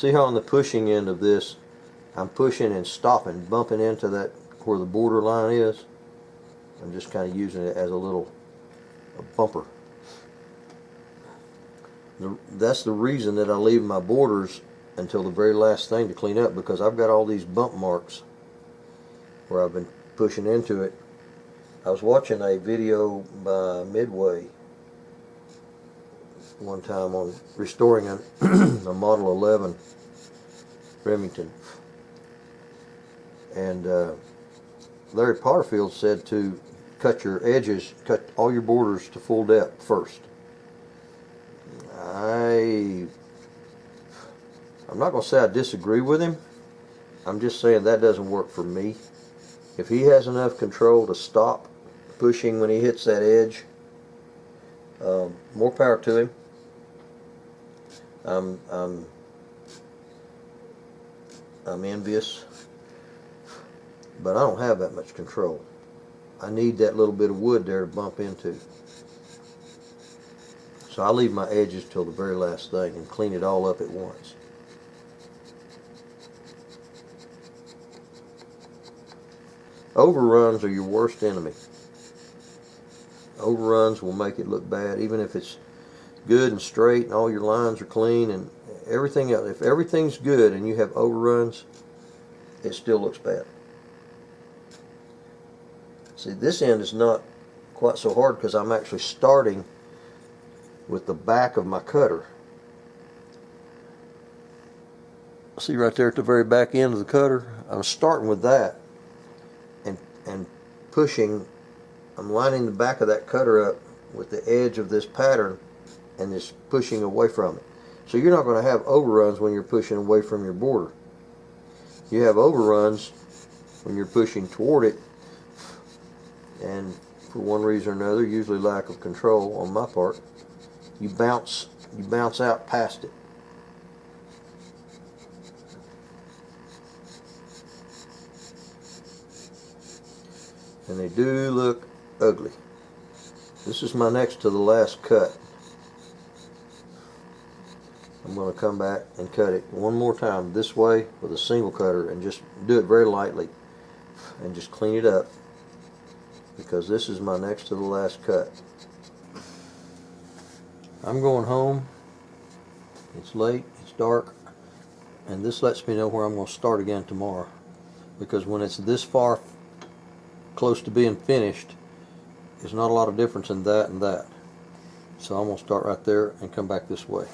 See how on the pushing end of this, I'm pushing and stopping, bumping into that where the border line is. I'm just kind of using it as a bumper. That's the reason that I leave my borders until the very last thing to clean up, because I've got all these bump marks where I've been pushing into it. I was watching a video by Midway one time on restoring a Model 11 Remington, and Larry Potterfield said to cut your edges, cut all your borders to full depth first. I'm not going to say I disagree with him. I'm just saying that doesn't work for me. If he has enough control to stop pushing when he hits that edge, more power to him. I'm envious, but I don't have that much control. I need that little bit of wood there to bump into. So I leave my edges till the very last thing and clean it all up at once. Overruns are your worst enemy. Overruns will make it look bad, even if it's good and straight and all your lines are clean and everything else. If everything's good and you have overruns, it still looks bad. See, this end is not quite so hard because I'm actually starting with the back of my cutter. See right there at the very back end of the cutter, I'm starting with that and pushing. I'm lining the back of that cutter up with the edge of this pattern and just pushing away from it. So you're not going to have overruns when you're pushing away from your border. You have overruns when you're pushing toward it, and for one reason or another, usually lack of control on my part, you bounce out past it. And they do look ugly. This is my next to the last cut. I'm going to come back and cut it one more time this way with a single cutter and just do it very lightly and just clean it up, because this is my next to the last cut. I'm going home. It's late, it's dark, and this lets me know where I'm going to start again tomorrow, because when it's this far close to being finished, there's not a lot of difference in that and that. So I'm going to start right there and come back this way.